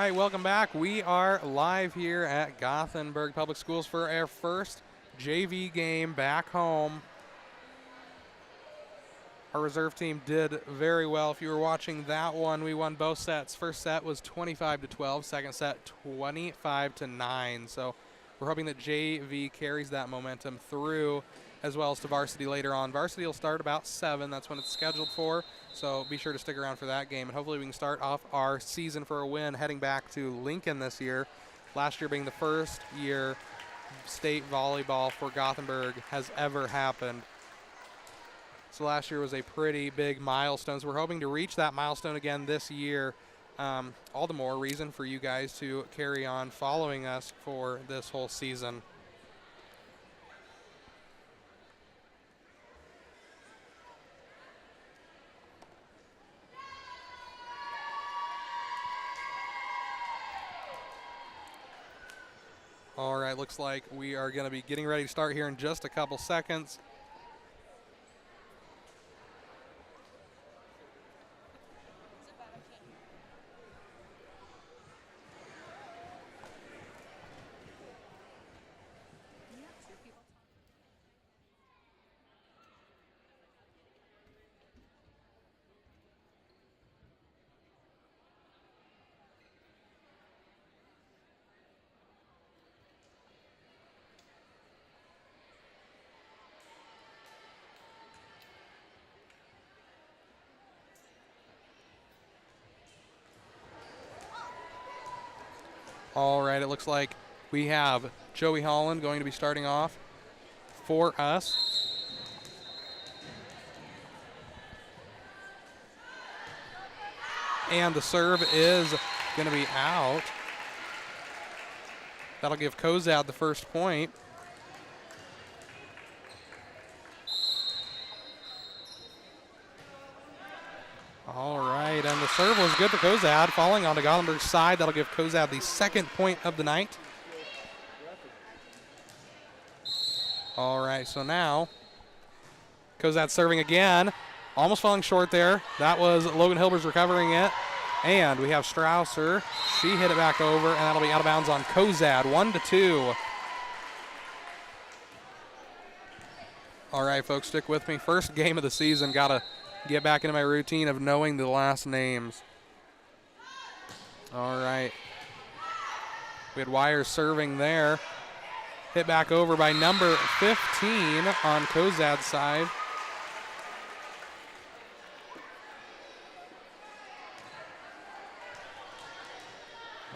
right, welcome back. We are live here at Gothenburg Public Schools for our first JV game back home. Our reserve team did very well. If you were watching that one, we won both sets. First set was 25-12, second set 25-9. So we're hoping that JV carries that momentum through as well as to varsity later on. Varsity will start about 7. That's when it's scheduled for. So be sure to stick around for that game. And hopefully we can start off our season for a win heading back to Lincoln this year. Last year being the first year state volleyball for Gothenburg has ever happened. So last year was a pretty big milestone. So we're hoping to reach that milestone again this year. All the more reason for you guys to carry on following us for this whole season. All right, looks like we are going to be getting ready to start here in just a couple seconds. All right, it looks like we have Joey Holland going to be starting off for us. And the serve is going to be out. That'll give Cozad the first point. All right, and the serve was good for Cozad, falling onto Gothenburg's side. That'll give Cozad the second point of the night. All right, so now Cozad serving again, almost falling short there. That was Logan Hilbers recovering it. And we have Strausser. She hit it back over, and that'll be out of bounds on Cozad, 1-2. All right, folks, stick with me. First game of the season, got to get back into my routine of knowing the last names. All right. We had Wires serving there. Hit back over by number 15 on Cozad's side.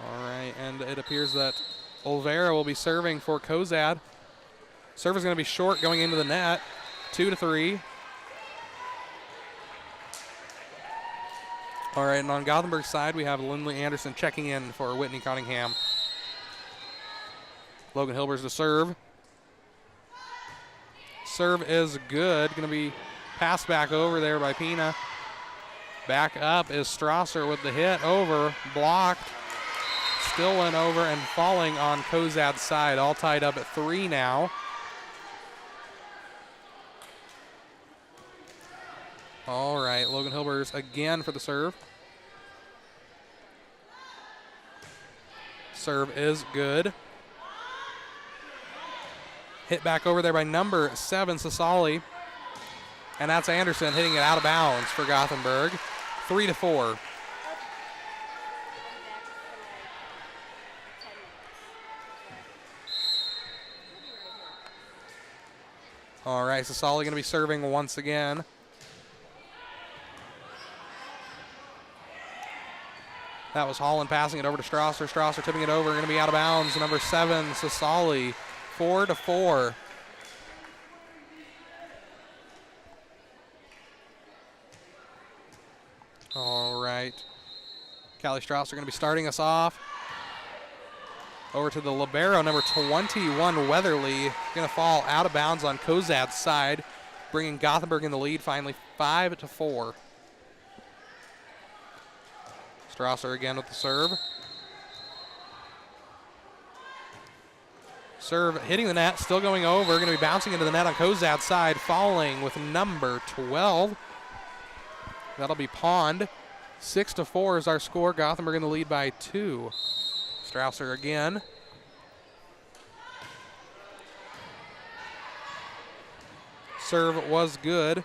All right, and it appears that Olvera will be serving for Cozad. Serve is going to be short going into the net, 2-3. All right, and on Gothenburg's side, we have Lindley Anderson checking in for Whitney Cunningham. Logan Hilbers to serve. Serve is good. Going to be passed back over there by Pina. Back up is Strasser with the hit over, blocked. Still went over and falling on Cozad's side. All tied up at 3 now. All right, Logan Hilbers again for the serve. Serve is good. Hit back over there by number 7, Sasali. And that's Anderson hitting it out of bounds for Gothenburg. 3-4. All right, Sasali going to be serving once again. That was Holland passing it over to Strasser. Strasser tipping it over, going to be out of bounds. Number 7, Sasali, 4-4. All right. Callie Strasser going to be starting us off. Over to the libero, number 21, Weatherly. Going to fall out of bounds on Cozad's side, bringing Gothenburg in the lead finally, 5-4. Strasser again with the serve. Serve hitting the net, still going over. Going to be bouncing into the net on Cozad's side, falling with number 12. That'll be Pond. 6-4 is our score. Gothenburg in the lead by 2. Strausser again. Serve was good.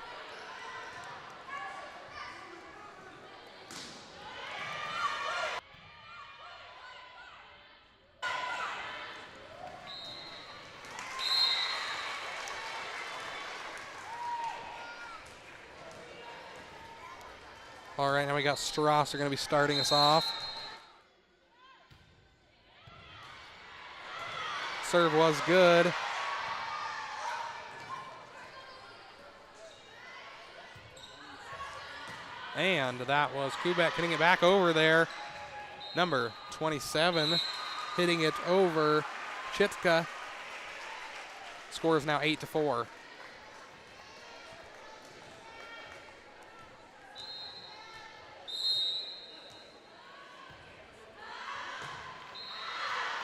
All right, now we got Strasser going to be starting us off. Serve was good. And that was Kubek hitting it back over there. Number 27 hitting it over Chitka. Score is now 8-4.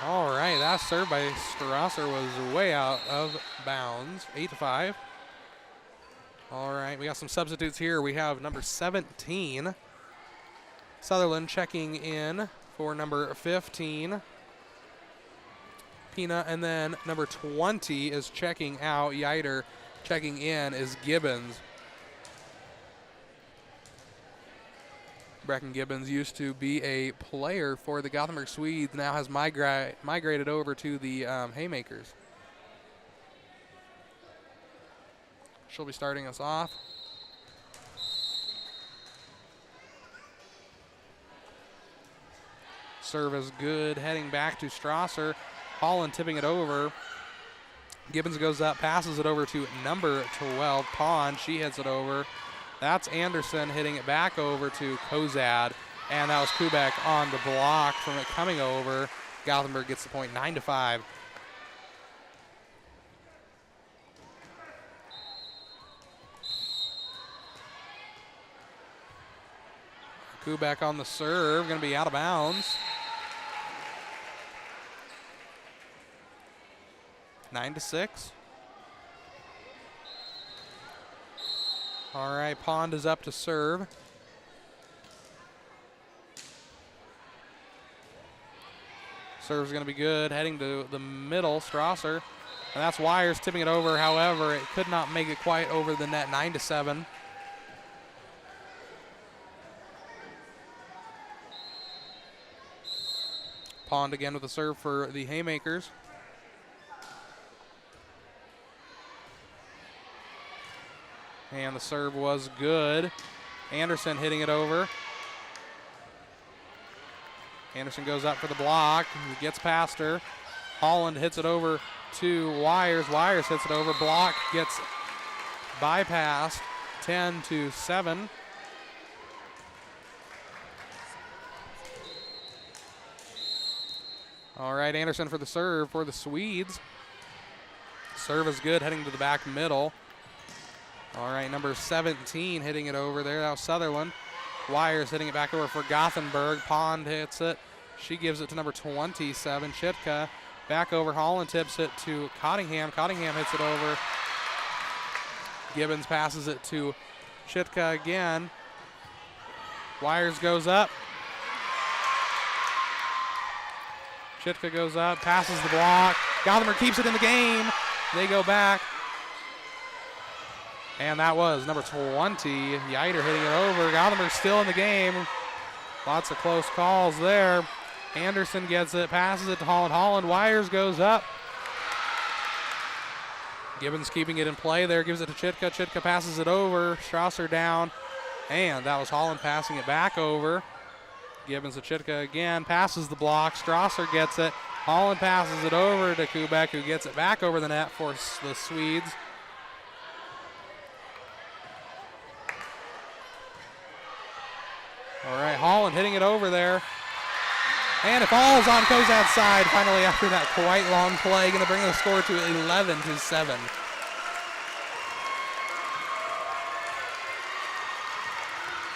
All right, that serve by Strasser was way out of bounds. 8-5. All right, we got some substitutes here. We have number 17, Sutherland, checking in for number 15, Pina, and then number 20 is checking out. Yiter checking in is Gibbons. Brecken Gibbons used to be a player for the Gothenburg Swedes, now has migrated over to the Haymakers. She'll be starting us off. Serve is good, heading back to Strasser. Holland tipping it over. Gibbons goes up, passes it over to number 12, Pond. She hits it over. That's Anderson hitting it back over to Cozad. And that was Kubek on the block from it coming over. Gothenburg gets the point, 9-5. Kubek on the serve, going to be out of bounds. 9-6. All right, Pond is up to serve. Serve's going to be good, heading to the middle, Strasser. And that's Wires tipping it over. However, it could not make it quite over the net, 9-7. Pond again with a serve for the Haymakers. And the serve was good. Anderson hitting it over. Anderson goes up for the block. He gets past her. Holland hits it over to Wires. Wires hits it over. Block gets bypassed. 10-7. All right, Anderson for the serve for the Swedes. Serve is good, heading to the back middle. All right, number 17 hitting it over there. That was Sutherland. Wires hitting it back over for Gothenburg. Pond hits it. She gives it to number 27, Chitka. Back over, Holland tips it to Cottingham. Cottingham hits it over. Gibbons passes it to Chitka again. Wires goes up. Chitka goes up, passes the block. Gothenburg keeps it in the game. They go back. And that was number 20, Yiter hitting it over. Gothenburg still in the game. Lots of close calls there. Anderson gets it, passes it to Holland. Holland, Wires goes up. Gibbons keeping it in play there, gives it to Chitka. Chitka passes it over. Strasser down. And that was Holland passing it back over. Gibbons to Chitka again, passes the block. Strasser gets it. Holland passes it over to Kubek, who gets it back over the net for the Swedes. All right, Holland hitting it over there. And it falls on Cozad's side finally after that quite long play. Going to bring the score to 11-7.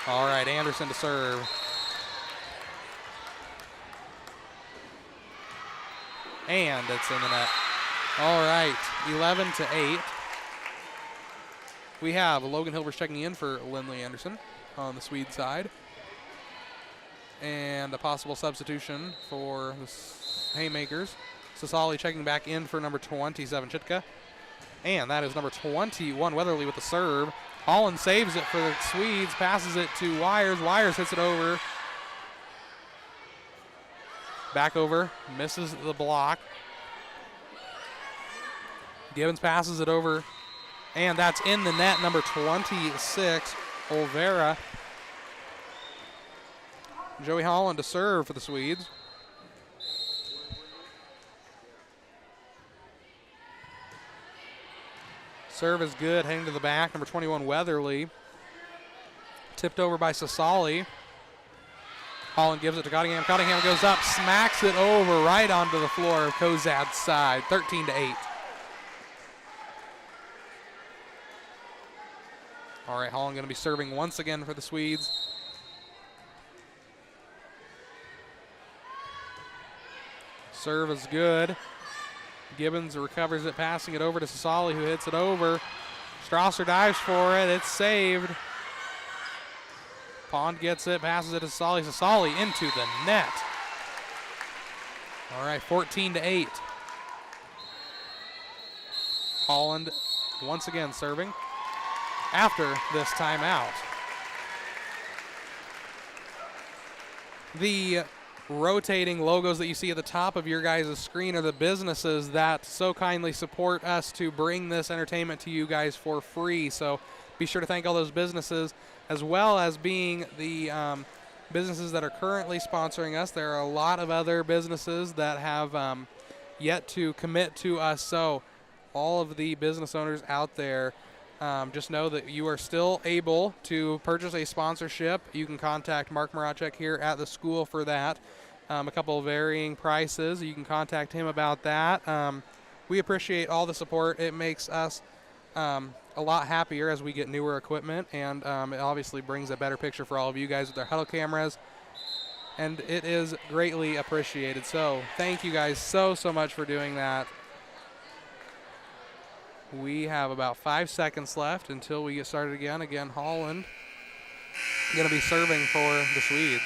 All right, Anderson to serve. And it's in the net. All right, 11-8. We have Logan Hilbers checking in for Lindley Anderson on the Swede side. And a possible substitution for the Haymakers. Sasali checking back in for number 27, Chitka. And that is number 21, Weatherly with the serve. Holland saves it for the Swedes, passes it to Wires. Wires hits it over. Back over, misses the block. Gibbons passes it over, and that's in the net, number 26, Olvera. Joey Holland to serve for the Swedes. Serve is good, heading to the back, number 21, Weatherly. Tipped over by Sasali. Holland gives it to Cottingham. Cottingham goes up, smacks it over right onto the floor of Cozad's side, 13-8. All right, Holland going to be serving once again for the Swedes. Serve is good. Gibbons recovers it, passing it over to Sasali, who hits it over. Strasser dives for it. It's saved. Pond gets it, passes it to Sasali. Sasali into the net. All right, 14-8. Holland once again serving after this timeout. The rotating logos that you see at the top of your guys' screen are the businesses that so kindly support us to bring this entertainment to you guys for free. So be sure to thank all those businesses, as well as being the businesses that are currently sponsoring us. There are a lot of other businesses that have yet to commit to us. So all of the business owners out there, just know that you are still able to purchase a sponsorship. You can contact Mark Moracek here at the school for that. A couple of varying prices. You can contact him about that. We appreciate all the support. It makes us a lot happier as we get newer equipment, and it obviously brings a better picture for all of you guys with our huddle cameras, and it is greatly appreciated. So thank you guys so much for doing that. We have about 5 seconds left until we get started again. Again, Holland going to be serving for the Swedes.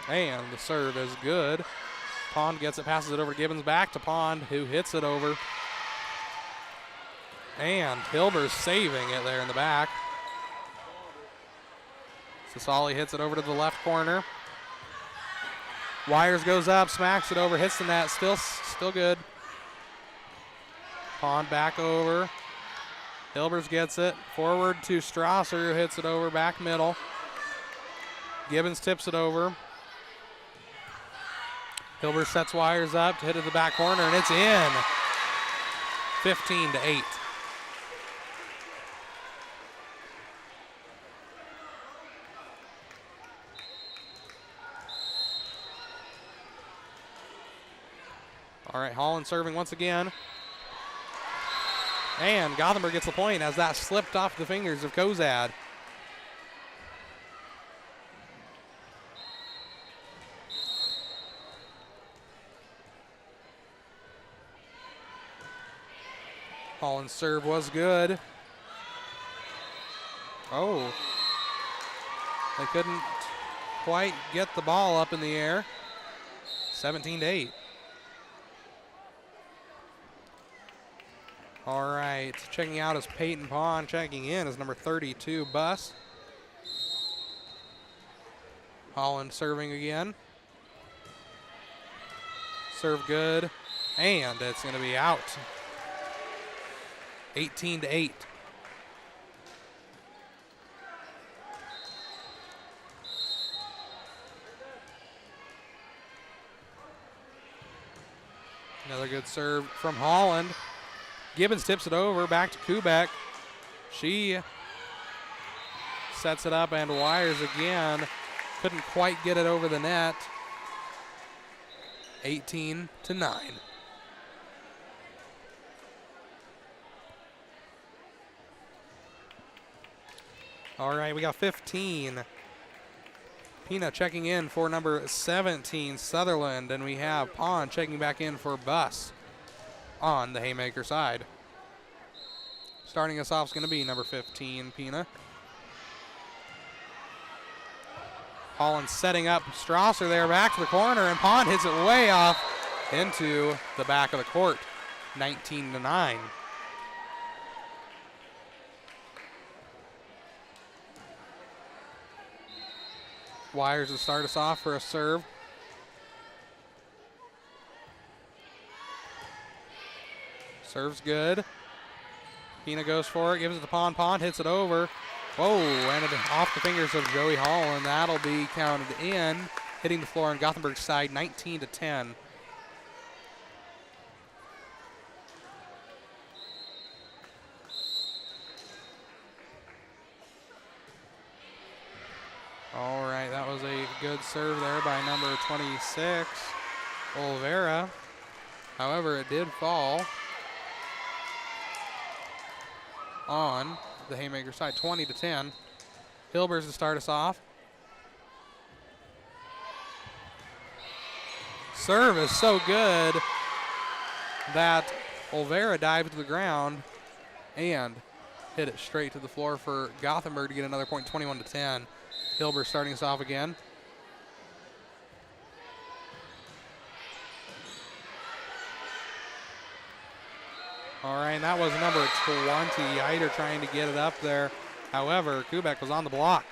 And the serve is good. Pond gets it, passes it over to Gibbons, back to Pond, who hits it over. And Hilber's saving it there in the back. Sasali hits it over to the left corner. Wires goes up, smacks it over, hits the net, still good. Pond back over. Hilbers gets it, forward to Strasser, who hits it over, back middle. Gibbons tips it over. Hilbers sets Wires up to hit it to the back corner, and it's in. 15-8. All right, Holland serving once again. And Gothenburg gets the point as that slipped off the fingers of Cozad. Holland's serve was good. Oh. They couldn't quite get the ball up in the air. 17-8. All right, checking out is Peyton Pond. Checking in is number 32, Buss. Holland serving again. Serve good, and it's going to be out. 18-8. Another good serve from Holland. Gibbons tips it over, back to Kubek. She sets it up, and Wires again. Couldn't quite get it over the net. 18-9. All right, we got 15 Pina checking in for number 17, Sutherland, and we have Pond checking back in for Buss on the Haymaker side. Starting us off is going to be number 15, Pina. Holland setting up Strasser there, back to the corner, and Pond hits it way off into the back of the court, 19-9. Wires to start us off for a serve. Serves good. Pina goes for it, gives it to Pond. Pond hits it over. Whoa, ended off the fingers of Joey Holland. That'll be counted in, hitting the floor on Gothenburg's side, 19-10. All right, that was a good serve there by number 26, Olvera. However, it did fall on the Haymaker side, 20-10. Hilbers to start us off. Serve is so good that Olvera dived to the ground and hit it straight to the floor for Gothenburg to get another point, 21-10. Hilbers starting us off again. All right, and that was number 20, Eider trying to get it up there. However, Kubek was on the block.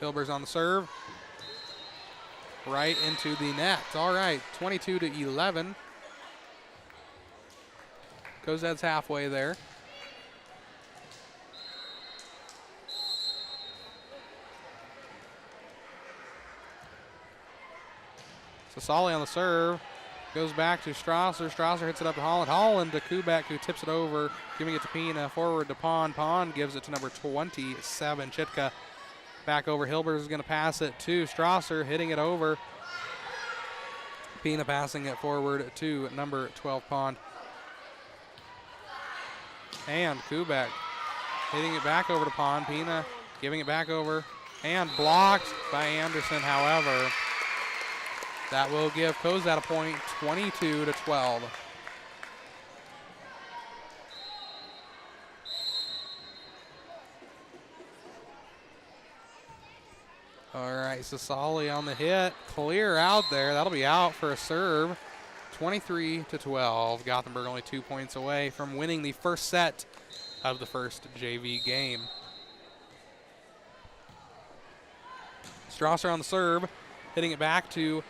Hilbers on the serve. Right into the net. All right, 22-11. Cozad's halfway there. Sasali on the serve. Goes back to Strasser. Strasser hits it up to Holland. Holland to Kubek, who tips it over, giving it to Pina. Forward to Pond. Pond gives it to number 27, Chitka. Back over. Hilbers is going to pass it to Strasser, hitting it over. Pina passing it forward to number 12, Pond. And Kubek hitting it back over to Pond. Pina giving it back over and blocked by Anderson. However, that will give Cozad a point, 22-12. All right, Sasali on the hit. Clear out there. That'll be out for a serve. 23-12. Gothenburg only 2 points away from winning the first set of the first JV game. Strasser on the serve, hitting it back to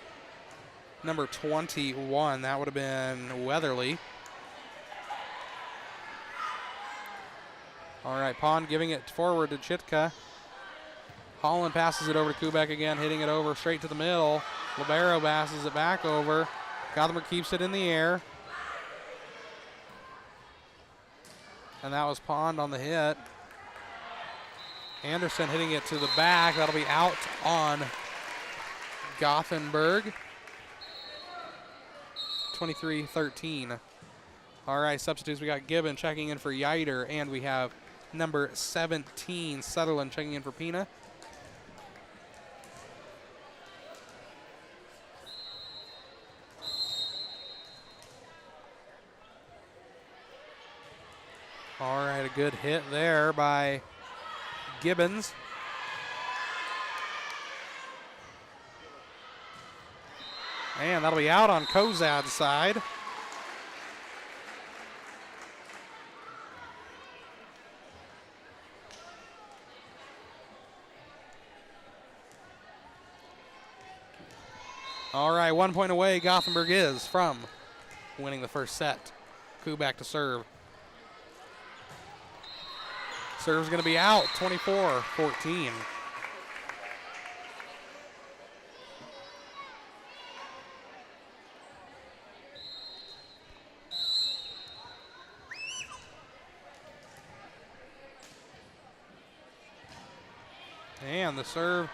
number 21. That would have been Weatherly. All right, Pond giving it forward to Chitka. Holland passes it over to Kubek again, hitting it over straight to the middle. Libero passes it back over. Gothenburg keeps it in the air. And that was Pond on the hit. Anderson hitting it to the back. That'll be out on Gothenburg. 23-13. All right, substitutes. We got Gibbon checking in for Yiter, and we have number 17, Sutherland, checking in for Pina. All right, a good hit there by Gibbons. And that'll be out on Cozad's side. All right, 1 point away Gothenburg is from winning the first set. Kubek to serve. Serve's going to be out, 24-14. And the serve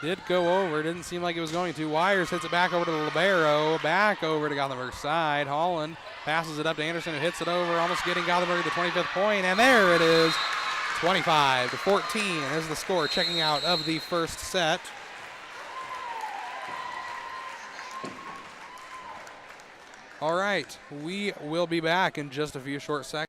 Did go over. Didn't seem like it was going to. Wires hits it back over to the libero. Back over to Gothenburg's side. Holland passes it up to Anderson, who hits it over, almost getting Gothenburg the 25th point. And there it is. 25-14 is the score. Checking out of the first set. All right, we will be back in just a few short seconds.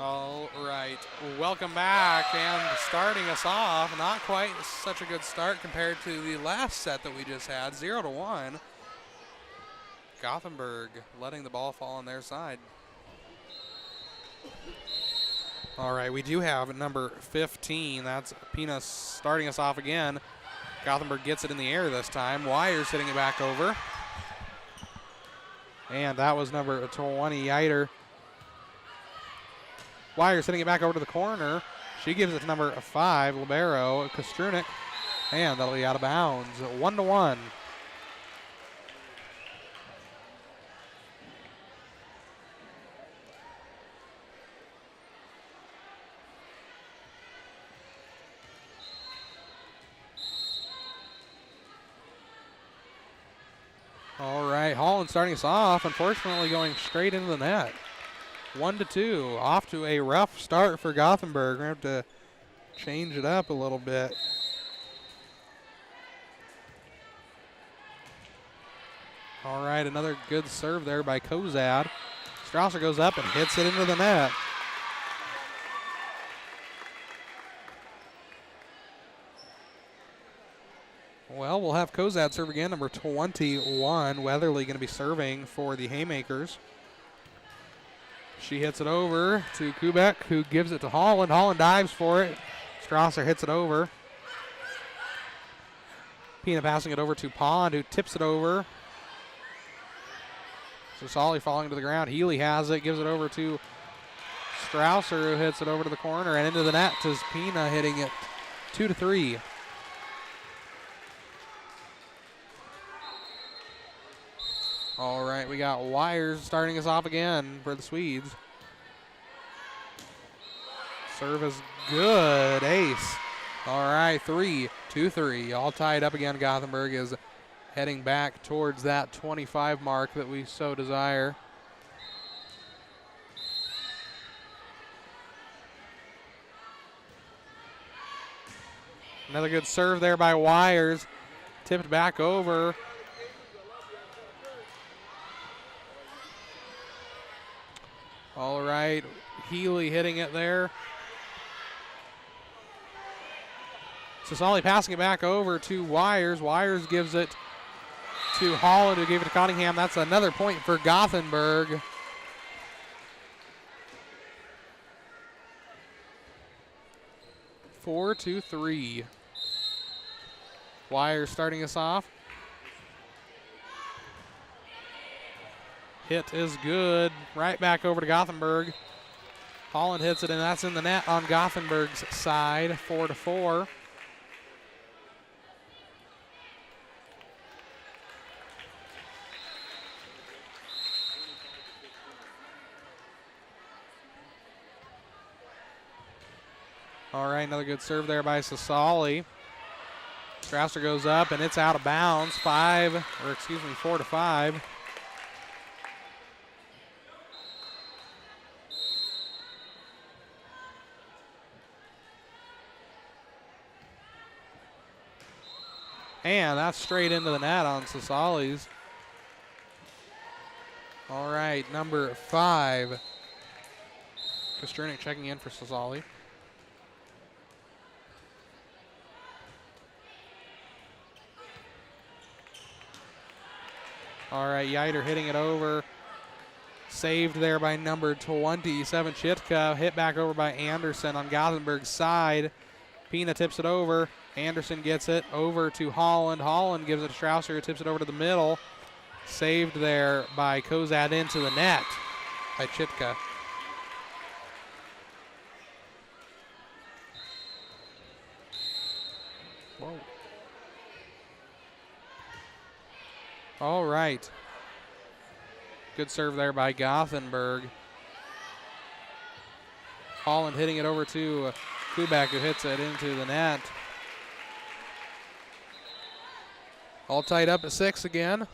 All right, welcome back, and starting us off, not quite such a good start compared to the last set that we just had, 0-1. Gothenburg letting the ball fall on their side. All right, we do have number 15. That's Pina starting us off again. Gothenburg gets it in the air this time. Wires hitting it back over. And that was number 20, Yider. Wires hitting it back over to the corner. She gives it to number 5, libero, Kostrunik. And that'll be out of bounds. 1-1. All right, Holland starting us off, unfortunately going straight into the net. 1-2, off to a rough start for Gothenburg. We're going to have to change it up a little bit. All right, another good serve there by Cozad. Strausser goes up and hits it into the net. Well, we'll have Cozad serve again, number 21. Weatherly going to be serving for the Haymakers. She hits it over to Kubek, who gives it to Holland. Holland dives for it. Strausser hits it over. Pina passing it over to Pond, who tips it over. So Solly falling to the ground. Healy has it, gives it over to Strausser, who hits it over to the corner and into the net to Pina, hitting it 2-3. All right, we got Wires starting us off again for the Swedes. Serve is good, ace. All right, 3-2-3, all tied up again. Gothenburg is heading back towards that 25 mark that we so desire. Another good serve there by Wires, tipped back over. All right, Healy hitting it there. Sasali passing it back over to Wires. Wires gives it to Holland, who gave it to Cottingham. That's another point for Gothenburg. Four to 3. Wires starting us off. Hit is good. Right back over to Gothenburg. Holland hits it, and that's in the net on Gothenburg's side, 4-4. All right, another good serve there by Sasali. Strausser goes up, and it's out of bounds. 4-5. And that's straight into the net on Sasali's. All right, number 5. Kostrunik checking in for Sasali. All right, Yider hitting it over. Saved there by number 27, Chitka. Hit back over by Anderson on Gothenburg's side. Pina tips it over. Anderson gets it over to Holland. Holland gives it to Strausser, who tips it over to the middle. Saved there by Cozad into the net by Chitka. Whoa. All right. Good serve there by Gothenburg. Holland hitting it over to Kubak, who hits it into the net. All tied up at 6 again.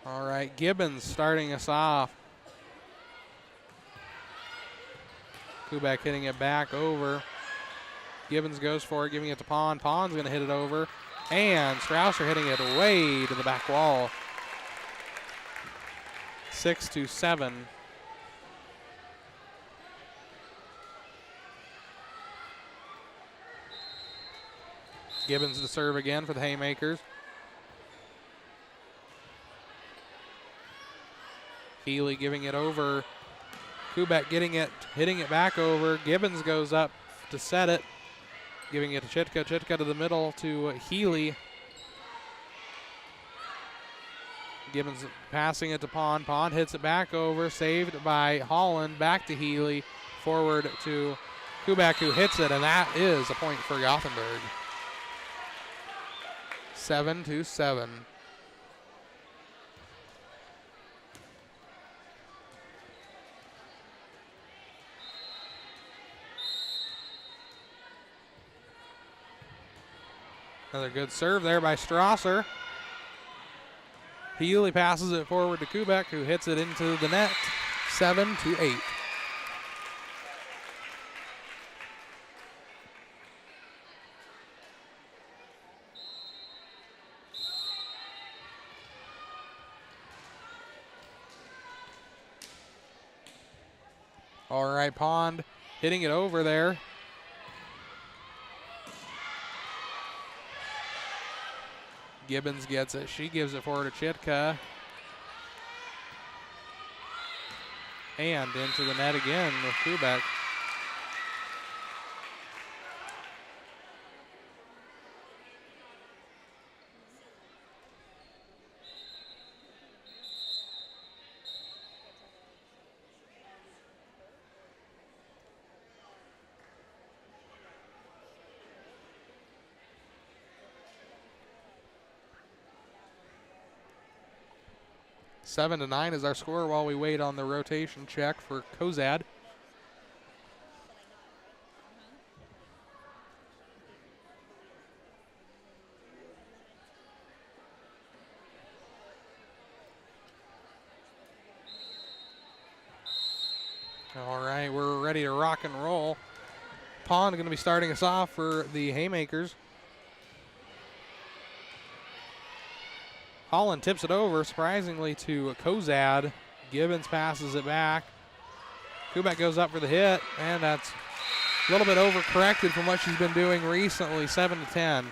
All right, Gibbons starting us off. Kubek hitting it back over. Gibbons goes for it, giving it to Pond. Pond's going to hit it over. And Strausser hitting it way to the back wall. 6-7. Gibbons to serve again for the Haymakers. Healy giving it over. Kubek getting it, hitting it back over. Gibbons goes up to set it. Giving it to Chitka. Chitka to the middle to Healy. Gibbons passing it to Pond. Pond hits it back over. Saved by Holland. Back to Healy. Forward to Kubek, who hits it, and that is a point for Gothenburg. 7-7. Another good serve there by Strasser. Healy passes it forward to Kubek, who hits it into the net. 7-8. All right, Pond hitting it over there. Gibbons gets it. She gives it forward to Chitka. And into the net again with Kubek. Seven to 9 is our score while we wait on the rotation check for Cozad. All right, we're ready to rock and roll. Pond going to be starting us off for the Haymakers. Holland tips it over, surprisingly, to Cozad. Gibbons passes it back. Kubek goes up for the hit, and that's a little bit overcorrected from what she's been doing recently, 7-10.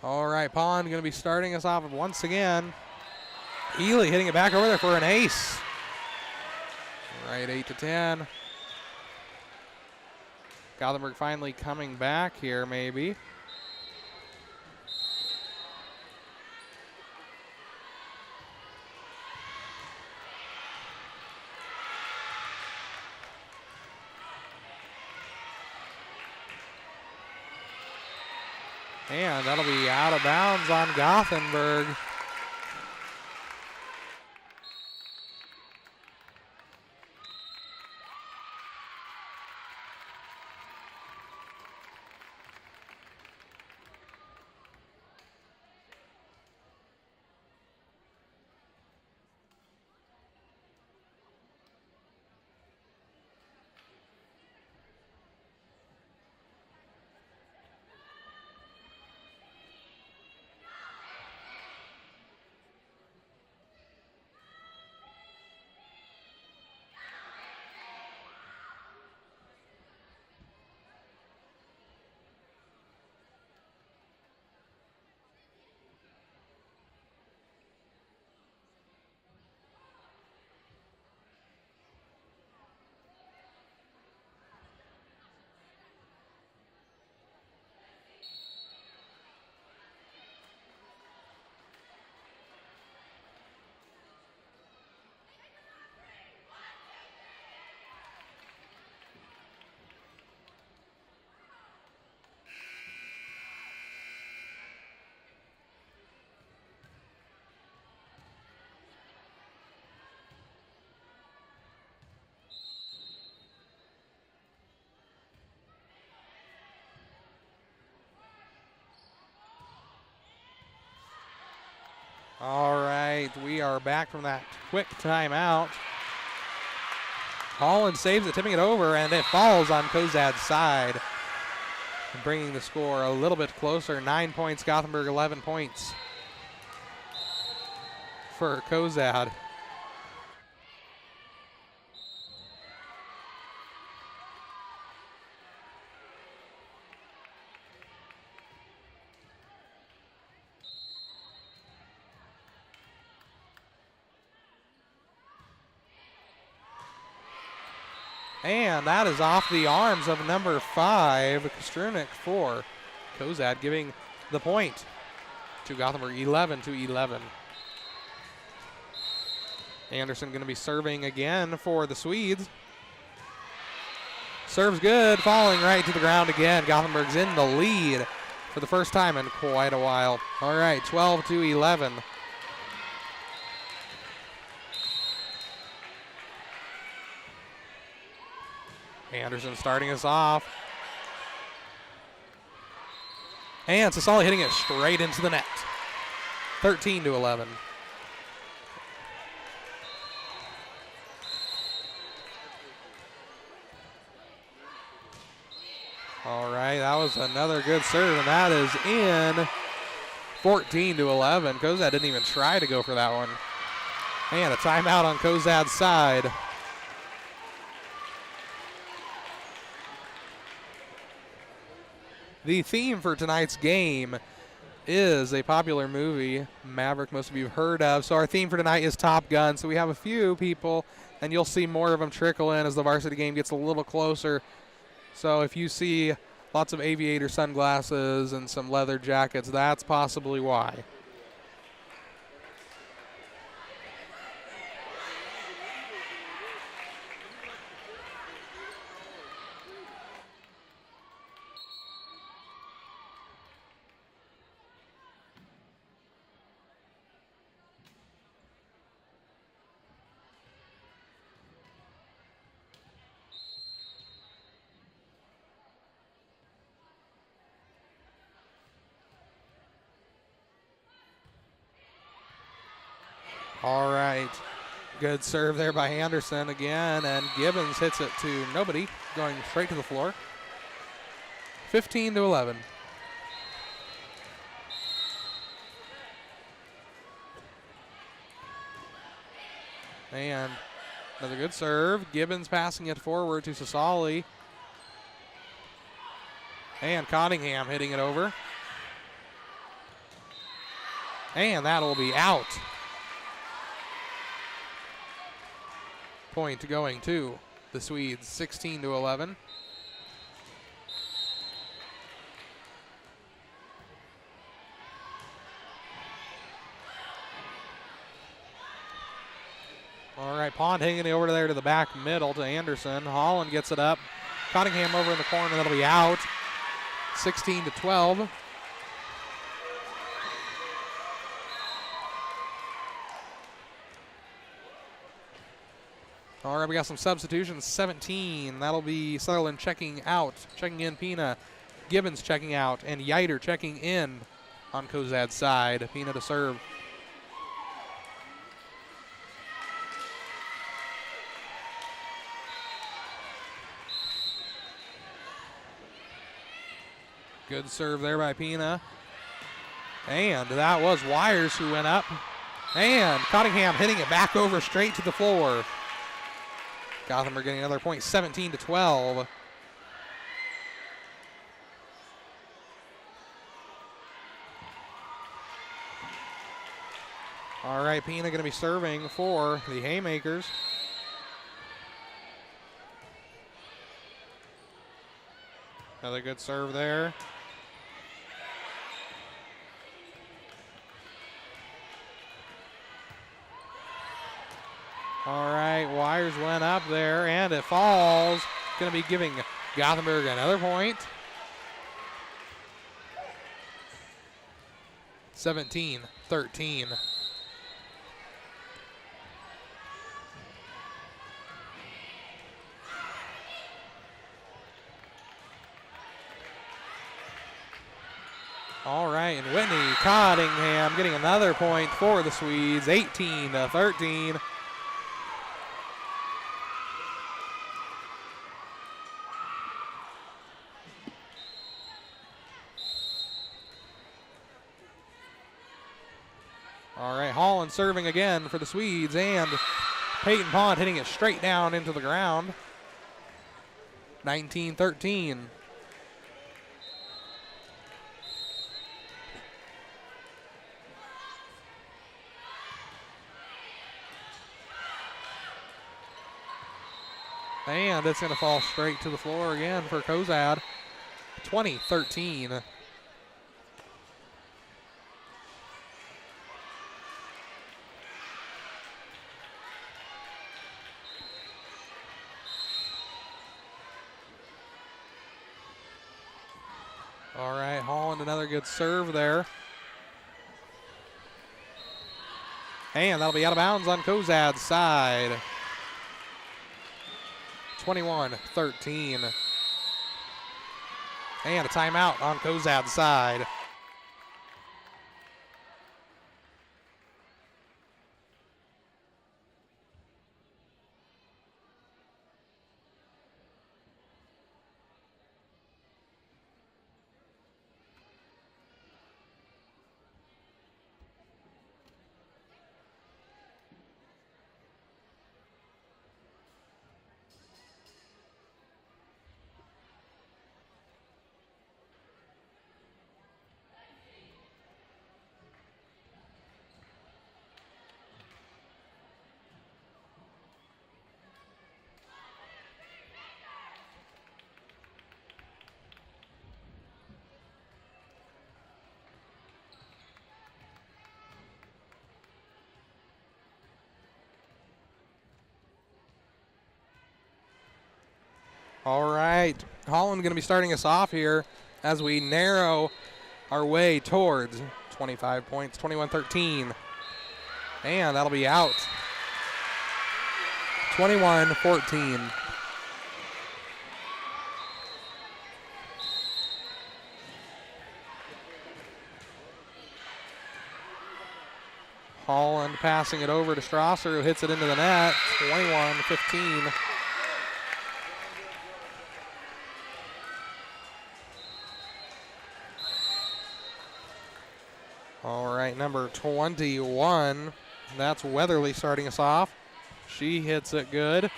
All right, Pond going to be starting us off once again. Healy hitting it back over there for an ace. All right, 8-10. Gothenburg finally coming back here, maybe. And that'll be out of bounds on Gothenburg. All right, we are back from that quick timeout. Holland saves it, tipping it over, and it falls on Cozad's side, bringing the score a little bit closer. 9 points, Gothenburg 11 points for Cozad. And that is off the arms of number 5, Kostrunik for Cozad, giving the point to Gothenburg, 11-11. Anderson going to be serving again for the Swedes. Serves good, falling right to the ground again. Gothenburg's in the lead for the first time in quite a while. All right, 12-11. Anderson starting us off. And Cozad hitting it straight into the net. 13-11. All right, that was another good serve, and that is in. 14-11. Cozad didn't even try to go for that one. And a timeout on Cozad's side. The theme for tonight's game is a popular movie Maverick most of you have heard of. So our theme for tonight is Top Gun. So we have a few people, and you'll see more of them trickle in as the varsity game gets a little closer. So if you see lots of aviator sunglasses and some leather jackets, that's possibly why. All right, good serve there by Anderson again, and Gibbons hits it to nobody, going straight to the floor. 15-11. And another good serve. Gibbons passing it forward to Cozad. And Cottingham hitting it over. And that'll be out. Point going to the Swedes, 16-11. All right, Pond hanging it over there to the back middle to Anderson. Holland gets it up. Cottingham over in the corner, that'll be out. 16-12. All right, we got some substitutions. 17, that'll be Sutherland checking out. Checking in Pina. Gibbons checking out. And Yeiter checking in on Cozad's side. Pina to serve. Good serve there by Pina. And that was Wires who went up. And Cottingham hitting it back over straight to the floor. Gothenburg getting another point, 17-12. All right, Pina going to be serving for the Haymakers. Another good serve there. All right, Wires went up there, and it falls. Going to be giving Gothenburg another point. 17-13. All right, and Whitney Cottingham getting another point for the Swedes, 18-13. All right, Holland serving again for the Swedes, and Peyton Pond hitting it straight down into the ground. 19-13. And it's going to fall straight to the floor again for Cozad. 20-13. All right, Holland, another good serve there. And that'll be out of bounds on Cozad's side. 21-13. And a timeout on Cozad's side. All right, Holland going to be starting us off here as we narrow our way towards 25 points, 21-13. And that'll be out. 21-14. Holland passing it over to Strasser, who hits it into the net. 21-15. All right, number 21, that's Weatherly starting us off. She hits it good.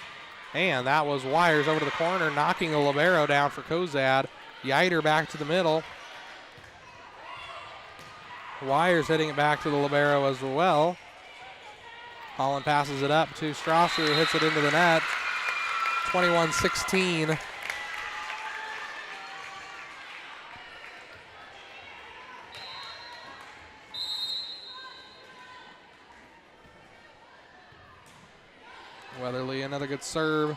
And that was Wires over to the corner, knocking the libero down for Cozad. Yiter back to the middle. Wires hitting it back to the libero as well. Holland passes it up to Strasser, who hits it into the net. 21-16. Weatherly, another good serve.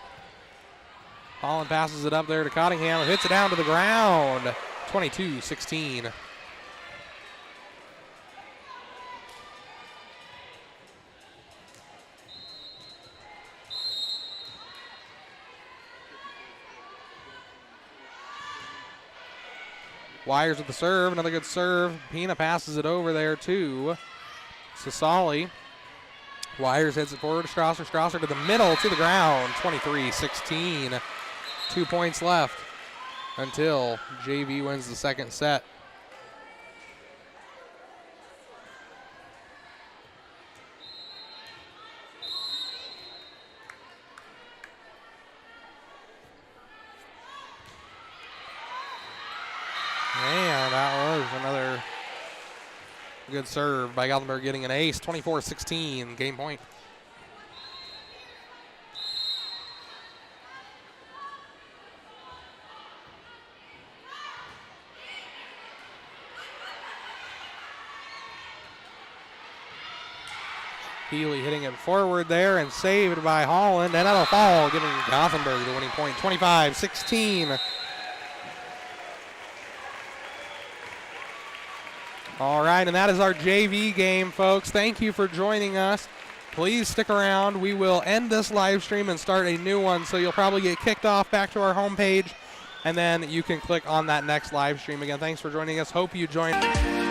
Holland passes it up there to Cottingham, who hits it down to the ground. 22-16. Wires with the serve, another good serve. Pina passes it over there to Sasali. Wires hits it forward to Strasser. Strasser to the middle, to the ground. 23-16. 2 points left until JV wins the second set. And that was another good serve by Gothenburg, getting an ace. 24-16, game point. Healy hitting it forward there and saved by Holland, and that'll fall, giving Gothenburg the winning point. 25-16. All right, and that is our JV game, folks. Thank you for joining us. Please stick around. We will end this live stream and start a new one, so you'll probably get kicked off back to our homepage and then you can click on that next live stream. Again, thanks for joining us. Hope you joined.